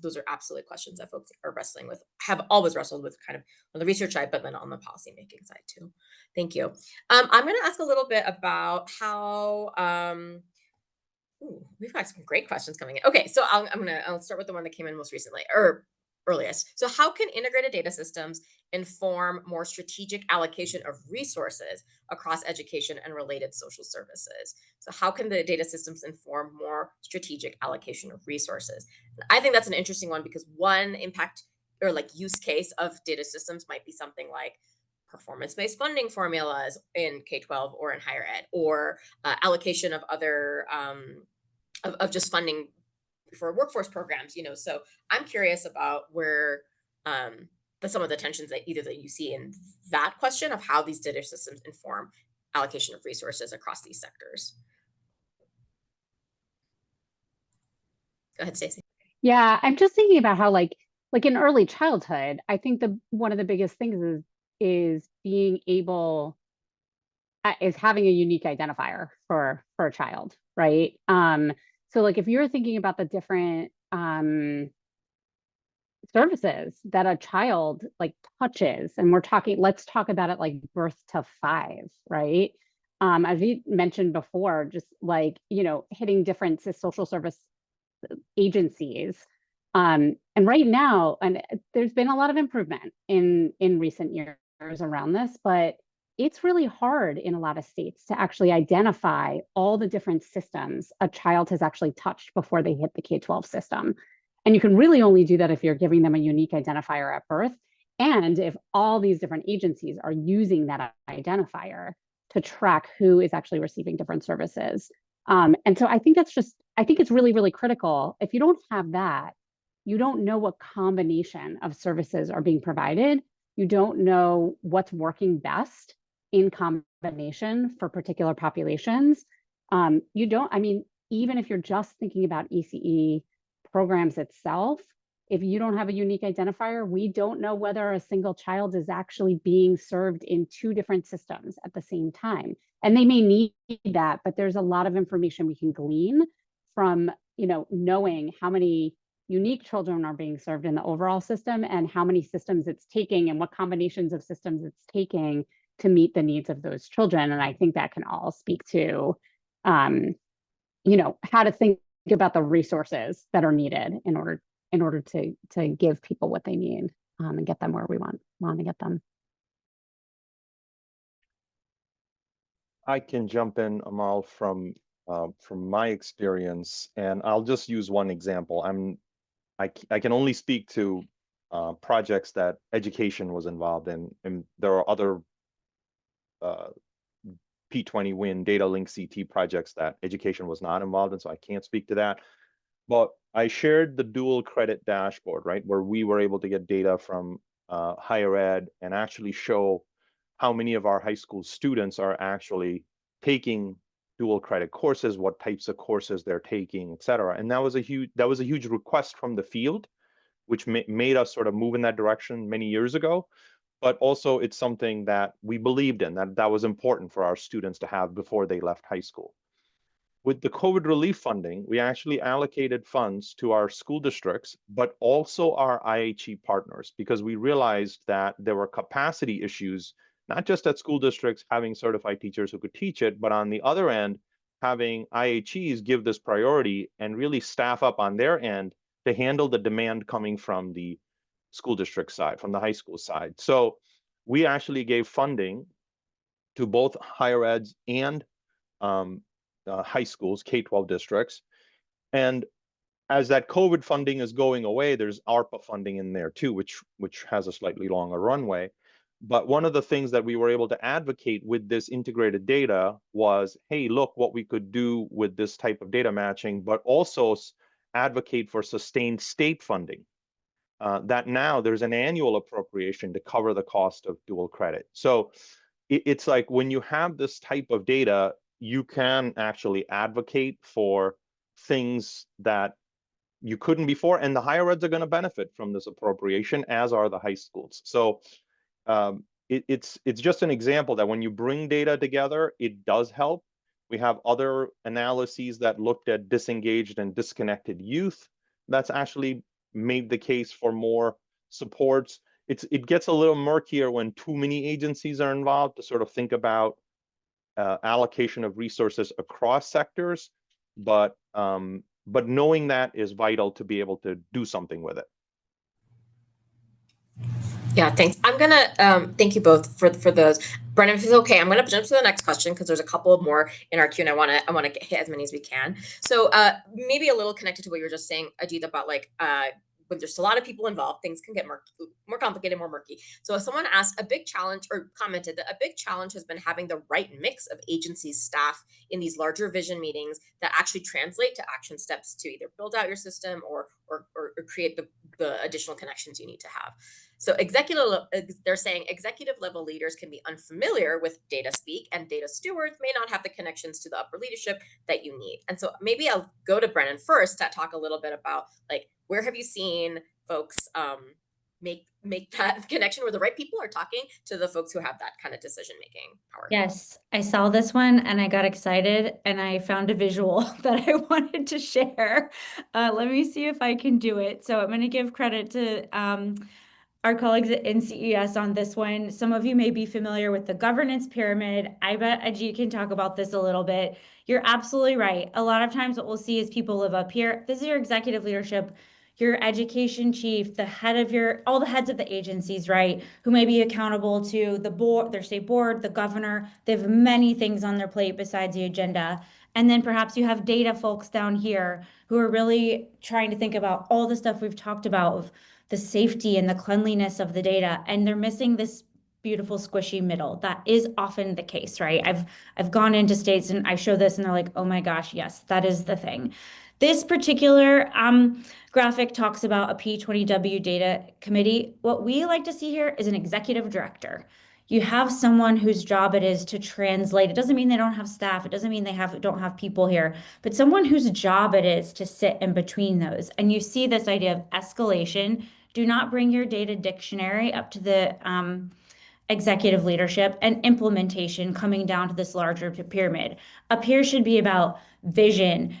Speaker 2: those are absolutely questions that folks are wrestling with, have always wrestled with, kind of on the research side, but then on the policy making side too. Thank you. I'm going to ask a little bit about how ooh, we've got some great questions coming in. Okay, so I'll start with the one that came in most recently or earliest. So how can integrated data systems inform more strategic allocation of resources across education and related social services? So how can the data systems inform more strategic allocation of resources? And I think that's an interesting one because one impact or like use case of data systems might be something like performance-based funding formulas in K-12 or in higher ed, or allocation of other of just funding for workforce programs, you know. So I'm curious about where some of the tensions that either that you see in that question of how these data systems inform allocation of resources across these sectors. Go ahead, Stacey.
Speaker 3: Yeah, I'm just thinking about how like in early childhood, I think the one of the biggest things is being able is having a unique identifier for a child, right? So like if you're thinking about the different services that a child like touches, and let's talk about it like birth to 5, right? As you mentioned before, just like, you know, hitting different social service agencies. And right now, and there's been a lot of improvement in recent years around this, but it's really hard in a lot of states to actually identify all the different systems a child has actually touched before they hit the K-12 system. And you can really only do that if you're giving them a unique identifier at birth, and if all these different agencies are using that identifier to track who is actually receiving different services. And so I think it's really, really critical. If you don't have that, you don't know what combination of services are being provided. You don't know what's working best in combination for particular populations. I mean, even if you're just thinking about ECE programs itself, if you don't have a unique identifier, we don't know whether a single child is actually being served in 2 different systems at the same time. And they may need that, but there's a lot of information we can glean from, you know, knowing how many unique children are being served in the overall system and how many systems it's taking and what combinations of systems it's taking to meet the needs of those children. And I think that can all speak to, you know, how to think about the resources that are needed in order to give people what they need and get them where we want to get them.
Speaker 4: I can jump in, Amal, from my experience, and I'll just use one example. I can only speak to projects that education was involved in, and there are other P20 WIN data link CT projects that education was not involved in, so I can't speak to that. But I shared the dual credit dashboard, right, where we were able to get data from higher ed and actually show how many of our high school students are actually taking dual credit courses, what types of courses they're taking, et cetera. And that was a huge request from the field, which made us sort of move in that direction many years ago. But also it's something that we believed in, that was important for our students to have before they left high school. With the COVID relief funding, we actually allocated funds to our school districts, but also our IHE partners, because we realized that there were capacity issues, not just at school districts having certified teachers who could teach it, but on the other end, having IHEs give this priority and really staff up on their end to handle the demand coming from the school district side, from the high school side. So we actually gave funding to both higher eds and high schools, K-12 districts. And as that COVID funding is going away, there's ARPA funding in there too, which has a slightly longer runway. But one of the things that we were able to advocate with this integrated data was, hey, look what we could do with this type of data matching, but also advocate for sustained state funding. That now there's an annual appropriation to cover the cost of dual credit. So it's like when you have this type of data, you can actually advocate for things that you couldn't before, and the higher eds are going to benefit from this appropriation, as are the high schools. So it's just an example that when you bring data together, it does help. We have other analyses that looked at disengaged and disconnected youth. That's actually made the case for more supports. It gets a little murkier when too many agencies are involved to sort of think about allocation of resources across sectors, but knowing that is vital to be able to do something with it.
Speaker 2: Yeah, thanks. I'm gonna thank you both for those. Brennan, if it's okay, I'm gonna jump to the next question because there's a couple more in our queue, and I wanna hit as many as we can. So maybe a little connected to what you were just saying, Ajit, about like when there's a lot of people involved, things can get more complicated, more murky. So if someone asked, a big challenge, or commented that a big challenge has been having the right mix of agencies staff in these larger vision meetings that actually translate to action steps to either build out your system or create the additional connections you need to have. So they're saying executive level leaders can be unfamiliar with data speak, and data stewards may not have the connections to the upper leadership that you need. And so maybe I'll go to Brennan first to talk a little bit about like, where have you seen folks make that connection where the right people are talking to the folks who have that kind of decision making power?
Speaker 5: Yes, I saw this one and I got excited and I found a visual that I wanted to share. Let me see if I can do it. So I'm going to give credit to our colleagues at NCES on this one. Some of you may be familiar with the governance pyramid. I bet Ajit can talk about this a little bit. You're absolutely right. A lot of times what we'll see is people live up here. This is your executive leadership, your education chief, the head of all the heads of the agencies, right? Who may be accountable to the board, their state board, the governor. They have many things on their plate besides the agenda. And then perhaps you have data folks down here who are really trying to think about all the stuff we've talked about of the safety and the cleanliness of the data, and they're missing this beautiful squishy middle. That is often the case, right? I've gone into states and I show this and they're like, oh my gosh, yes, that is the thing. This particular graphic talks about a P20W data committee. What we like to see here is an executive director. You have someone whose job it is to translate. It doesn't mean they don't have staff. It doesn't mean they don't have people here, but someone whose job it is to sit in between those. And you see this idea of escalation. Do not bring your data dictionary up to the executive leadership, and implementation coming down to this larger pyramid. Up here should be about vision,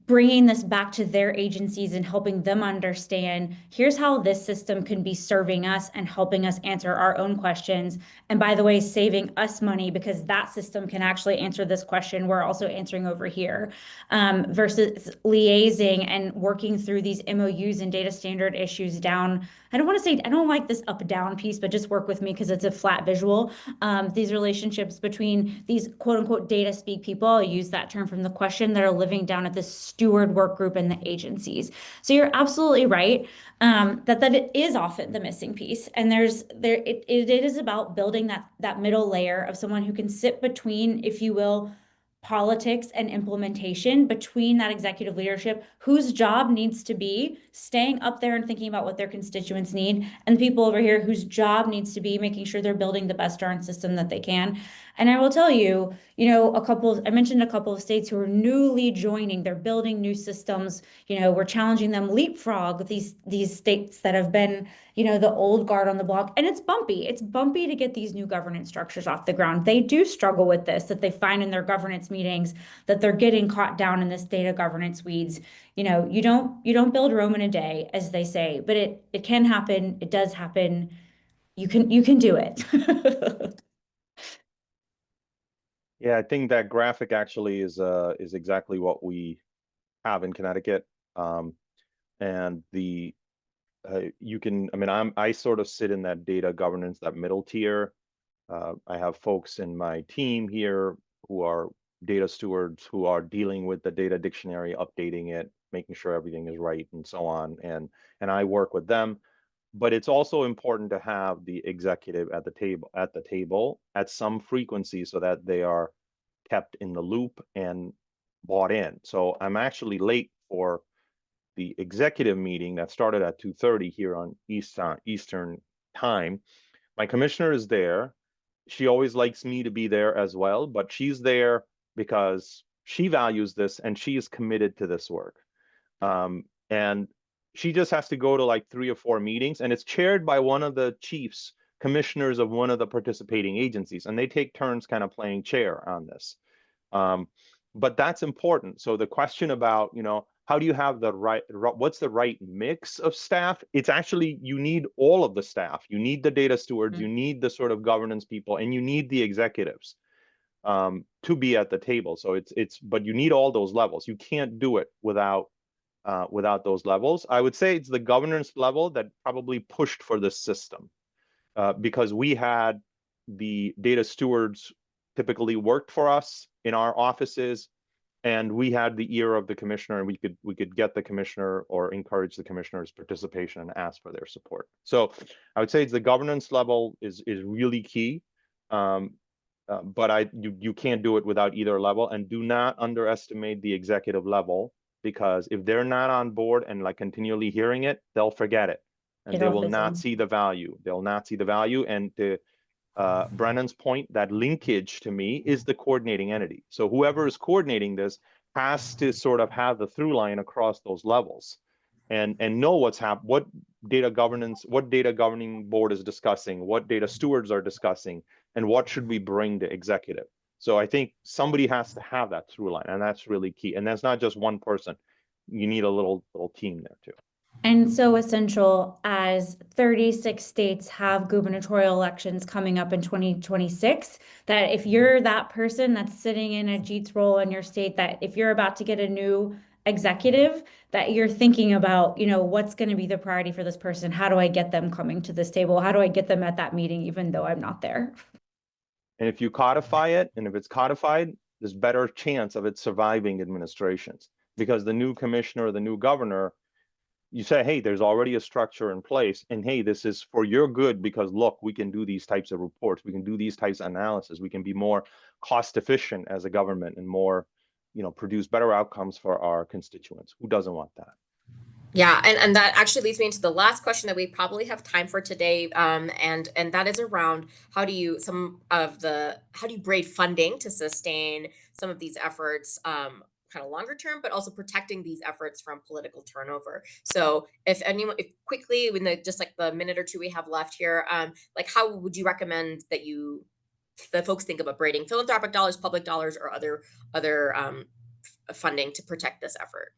Speaker 5: bringing this back to their agencies and helping them understand, here's how this system can be serving us and helping us answer our own questions. And by the way, saving us money because that system can actually answer this question we're also answering over here, versus liaising and working through these MOUs and data standard issues down. I don't like this up-down piece, but just work with me because it's a flat visual. These relationships between these quote unquote data speak people, I'll use that term from the question, that are living down at this steward work group in the agencies. So you're absolutely right that it is often the missing piece. And it is about building that middle layer of someone who can sit between, if you will, politics and implementation, between that executive leadership whose job needs to be staying up there and thinking about what their constituents need, and people over here whose job needs to be making sure they're building the best darn system that they can. And I will tell you, I mentioned a couple of states who are newly joining, they're building new systems. We're challenging them leapfrog these states that have been, the old guard on the block. And it's bumpy. It's bumpy to get these new governance structures off the ground. They do struggle with this, that they find in their governance meetings that they're getting caught down in this data governance weeds. You don't build Rome in a day, as they say, but it can happen. It does happen. You can do it.
Speaker 4: Yeah, I think that graphic actually is exactly what we have in Connecticut. And I sort of sit in that data governance, that middle tier. I have folks in my team here who are data stewards who are dealing with the data dictionary, updating it, making sure everything is right and so on. And I work with them. But it's also important to have the executive at the table at some frequency so that they are kept in the loop and bought in. So I'm actually late for the executive meeting that started at 2:30 here on Eastern time. My commissioner is there. She always likes me to be there as well, but she's there because she values this and she is committed to this work. And she just has to go to like 3 or 4 meetings, and it's chaired by one of the chiefs, commissioners of one of the participating agencies, and they take turns kind of playing chair on this. But that's important. So the question about, how do you have the what's the right mix of staff? It's actually, you need all of the staff. You need the data stewards, you need the sort of governance people, and you need the executives to be at the table. So but you need all those levels. You can't do it without those levels. I would say it's the governance level that probably pushed for this system because we had the data stewards typically worked for us in our offices, and we had the ear of the commissioner, and we could get the commissioner or encourage the commissioner's participation and ask for their support. So I would say it's the governance level is really key. But you can't do it without either level, and do not underestimate the executive level, because if they're not on board and like continually hearing it, they'll forget it and they will not see the value. They'll not see the value. And to Brennan's point, that linkage to me is the coordinating entity. So whoever is coordinating this has to sort of have the through line across those levels and know what data governing board is discussing, what data stewards are discussing, and what should we bring to executive. So I think somebody has to have that through line, and that's really key. And that's not just one person. You need a little team there too.
Speaker 5: And so essential, as 36 states have gubernatorial elections coming up in 2026, that if you're that person that's sitting in Ajit's role in your state, that if you're about to get a new executive, that you're thinking about, what's going to be the priority for this person? How do I get them coming to this table? How do I get them at that meeting, even though I'm not there?
Speaker 4: And if you codify it, and if it's codified, there's better chance of it surviving administrations, because the new commissioner, the new governor, you say, hey, there's already a structure in place, and hey, this is for your good, because look, we can do these types of reports, we can do these types of analysis, we can be more cost efficient as a government and more, produce better outcomes for our constituents. Who doesn't want that?
Speaker 2: Yeah, and that actually leads me into the last question that we probably have time for today, and that is around how do you braid funding to sustain some of these efforts, kind of longer term, but also protecting these efforts from political turnover. So if quickly, just like the minute or two we have left here, like how would you recommend that the folks think about braiding philanthropic dollars, public dollars, or other funding to protect this effort?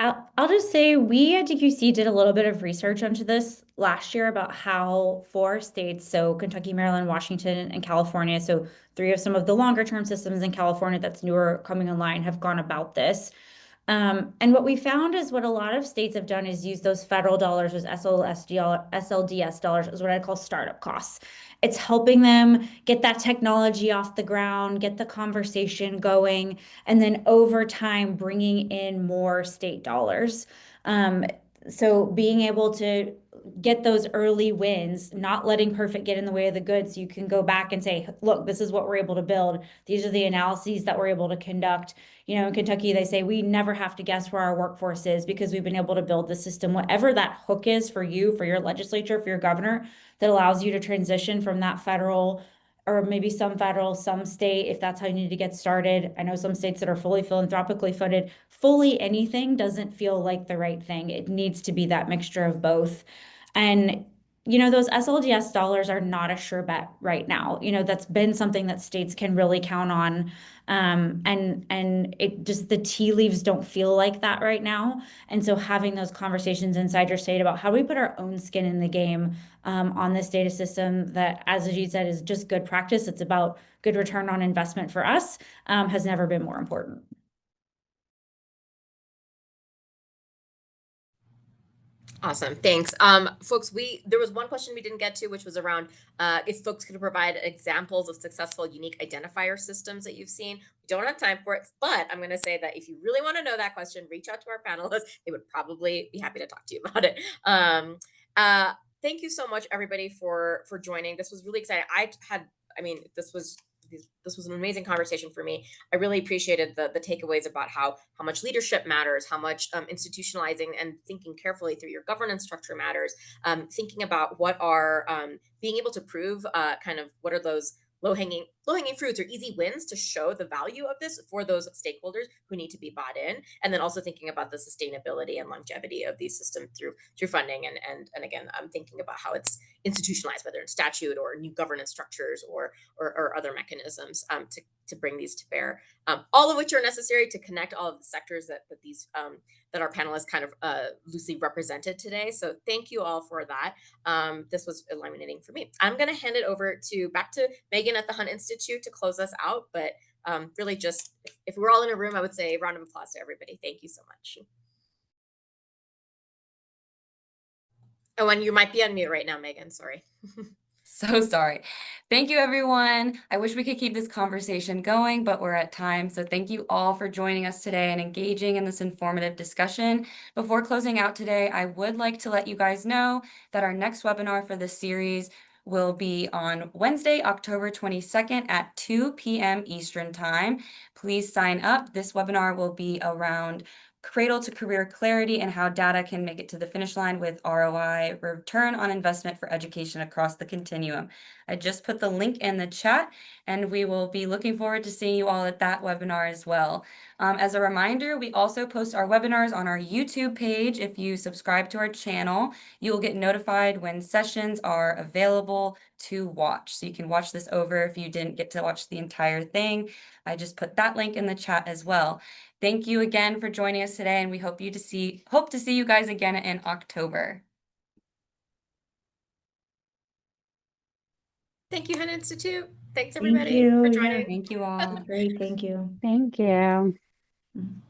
Speaker 5: I'll just say we at DQC did a little bit of research into this last year about how 4 states, so Kentucky, Maryland, Washington, and California, so 3 of some of the longer term systems in California that's newer coming online, have gone about this. And what we found is what a lot of states have done is use those federal dollars, those SLDS dollars, is what I call startup costs. It's helping them get that technology off the ground, get the conversation going, and then over time bringing in more state dollars. So being able to get those early wins, not letting perfect get in the way of the good. So you can go back and say, look, this is what we're able to build. These are the analyses that we're able to conduct. In Kentucky, they say we never have to guess where our workforce is because we've been able to build the system, whatever that hook is for you, for your legislature, for your governor, that allows you to transition from that federal, or maybe some federal, some state, if that's how you need to get started. I know some states that are fully philanthropically funded, fully anything doesn't feel like the right thing. It needs to be that mixture of both. And those SLDS dollars are not a sure bet right now. That's been something that states can really count on. And it just, the tea leaves don't feel like that right now. And so having those conversations inside your state about how do we put our own skin in the game on this data system that, as Ajit said, is just good practice. It's about good return on investment for us, has never been more important.
Speaker 2: Awesome, thanks. Folks, there was one question we didn't get to, which was around if folks could provide examples of successful unique identifier systems that you've seen. We don't have time for it, but I'm going to say that if you really want to know that question, reach out to our panelists. They would probably be happy to talk to you about it. Uh, Thank you so much, everybody, for joining. This was really exciting. I mean, this was an amazing conversation for me. I really appreciated the takeaways about how much leadership matters, how much institutionalizing and thinking carefully through your governance structure matters. Thinking about what are being able to prove kind of what are those low hanging fruits or easy wins to show the value of this for those stakeholders who need to be bought in, and then also thinking about the sustainability and longevity of these systems through funding, and again, I'm thinking about how it's institutionalized, whether in statute or new governance structures or other mechanisms to bring these to bear, all of which are necessary to connect all of the sectors that our panelists kind of loosely represented today. So thank you all for that. This was illuminating for me. I'm going to hand it over back to Megan at the Hunt Institute to close us out. But really, just if we're all in a room, I would say a round of applause to everybody. Thank you so much. Oh, and you might be on mute right now, Megan. Sorry.
Speaker 1: So sorry. Thank you, everyone. I wish we could keep this conversation going, but we're at time. So thank you all for joining us today and engaging in this informative discussion. Before closing out today, I would like to let you guys know that our next webinar for this series will be on Wednesday, October 22nd at 2 p.m. Eastern Time. Please sign up. This webinar will be around Cradle to Career Clarity and how data can make it to the finish line with ROI, return on investment for education across the continuum. I just put the link in the chat, and we will be looking forward to seeing you all at that webinar as well. As a reminder, we also post our webinars on our YouTube page. If you subscribe to our channel, you will get notified when sessions are available to watch. So you can watch this over if you didn't get to watch the entire thing. I just put that link in the chat as well. Thank you again for joining us today, and we hope to see you guys again in October.
Speaker 2: Thank you, Hunt Institute. Thanks, everybody,
Speaker 5: Thank you.
Speaker 2: for
Speaker 5: Yeah.
Speaker 2: joining.
Speaker 1: Thank you all.
Speaker 5: Great. Thank you.
Speaker 3: Thank you.
Speaker 5: Mm.